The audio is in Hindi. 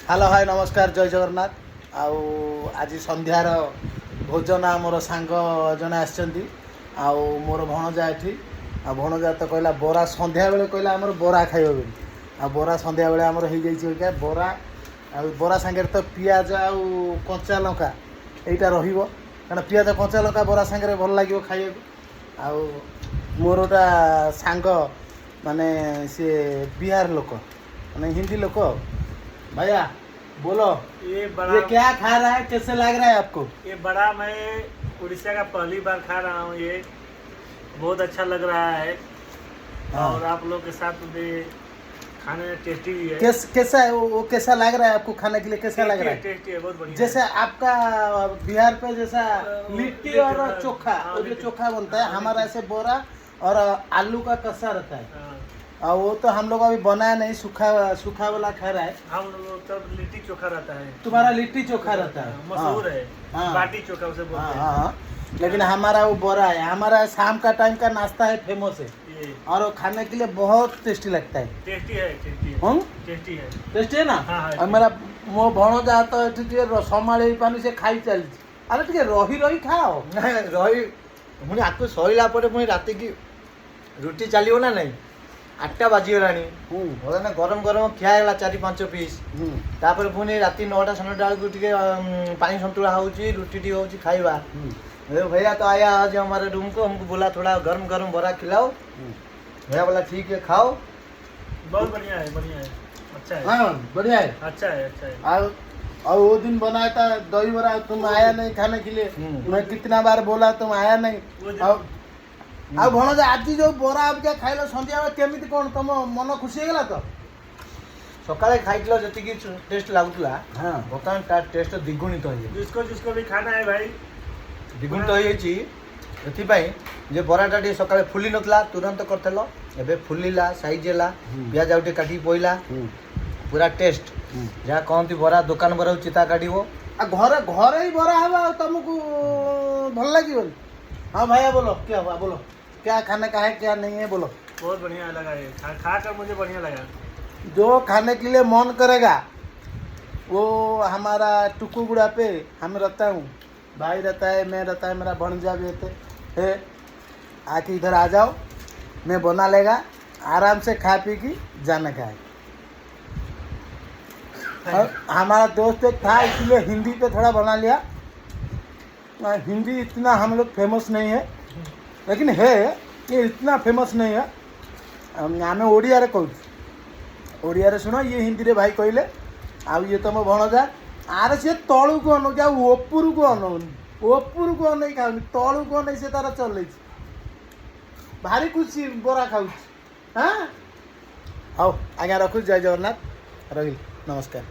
हेलो हाय नमस्कार जय जगन्नाथ। आउ आज संध्यार भोजन आमर सांग जने आसछंती आउ मोर भणजा एठी आ भणजा तो कहला बरा संध्या बेले कहला आमर बरा खाइबो बोली आ बरा संध्या बेले आमर हो जाई क्या बरा आ बरा सांगे तो पियाज आउ कंचा लंका एटा रहिबो कारण पियाज कंचा लंका बरा सांगे भल लागिबो खाइबो आउ मोर गोटा सांग माने से बिहार लोक माने हिंदी लोक। भैया बोलो ये बड़ा ये क्या खा रहा है, कैसे लग रहा है आपको? ये बड़ा मैं उड़ीसा का पहली बार खा रहा हूँ। ये बहुत अच्छा लग रहा है। हाँ। और आप लोग के साथ भी खाने में टेस्टी भी है। कैसा है वो कैसा लग रहा है आपको खाने के लिए, कैसा लग रहा है? टेस्टी है, बहुत बढ़िया। जैसे आपका बिहार पे जैसा लिट्टी लिट्टी, और हाँ, चोखा हाँ, वो जो लिट्टी। चोखा बनता है हाँ, हमारा लिट्टी। ऐसे बोरा और आलू का कसा रहता है हाँ, और वो तो हम लोग अभी बनाया नहीं, सूखा सूखा वाला खा रहा है। हम लोग तब लिट्टी चोखा रहता है। तुम्हारा लिट्टी चोखा रहता है, मशहूर है। हाँ। बाटी चोखा उसे बोलते हाँ हैं। हाँ हाँ। लेकिन हमारा वो बोरा है, हमारा शाम का टाइम का नाश्ता है, फेमस है ये और वो खाने के लिए बहुत टेस्टी लगता है। टेस्टी है, टेस्टी है। हम टेस्टी है। टेस्टी है ना। हाँ, हाँ, और मेरा मो भणजा तो एठी टिके संभाळी पानी से खाई चलछि। अरे टिके रही रही खाओ। रही पुणी आकु सरिला परे पुणी राति की रुटी चलियो ना नहीं 8टा बाजिगलानी ना गरम गरम खियाला 4-5 पीस तापर पुणी राति 9टा 9टा बेलू टिके पानी संतुला होउची रुटी टी होउची खाइबा। अरे भैया तो आया आज हमारे रूम को, हमको बोला थोड़ा गरम गरम बड़ा खिलाओ। भैया बोला ठीक है खाओ। बहुत बढ़िया है, बढ़िया है, अच्छा है। हाँ बढ़िया है। अच्छा है, अच्छा है। और वो दिन बनाया था दही बड़ा, तुम आया नहीं खाने के लिए। मैं कितना बार बोला तुम आया नहीं। वो दिन- ଆଉ ଭଣଜା ଆଜି ଯୋଉ ବରା ଆବିକା ଖାଇଲ ସନ୍ଧ୍ୟାବେଳେ କେମିତି କ'ଣ ତମ ମନ ଖୁସି ହେଇଗଲା ତ? सकाळे खाइतलो जतिकी टेस्ट लागुतला हाँ। बर्तमान ता टेस्ट द्विगुणित हो जिसको जिसको भी खाना है भाई, द्विगुणित हो जाइछि। एथिपाई जे बराटा टे सकाळे फुली नतला तुरंत करथलो, एबे फुलीला साइज हैला, प्याज आउटे काटी पोइला, पूरा टेस्ट जा कहंती बरा दुकान बरा चिता काटिबो। आ घरे घरे ही बरा हवा और तुमको भल लगी? हाँ भैया बोलो क्या हुआ, बोलो क्या खाने का है क्या नहीं है बोलो। बहुत बढ़िया लगा ये खा कर मुझे बढ़िया लगा। जो खाने के लिए मन करेगा वो हमारा टुकुगुड़ा पे हम रहता हूँ, भाई रहता है, मैं रहता है, मेरा भणजा भी रहते है। आके इधर आ जाओ, मैं बना लेगा, आराम से खा पी की जाने का है। और हमारा दोस्त एक था इसलिए हिंदी पे थोड़ा बना लिया। हिंदी इतना हम लोग फेमस नहीं है, लेकिन है ये इतना फेमस नहीं है। आम ओडिया रे कहूँ, ओडिया रे सुनो ये हिंदी रे भाई कहले आउ ये तुम भणजा आरे से तलू को अनु जा ओपुर को अनौनी, ओपुर को अनै खाऊनी, तलू को अनै से तार चलै भारी खुशी बोरा खाऊ। हाँ आओ आज्ञा रखु, जय जगन्नाथ, रही नमस्कार।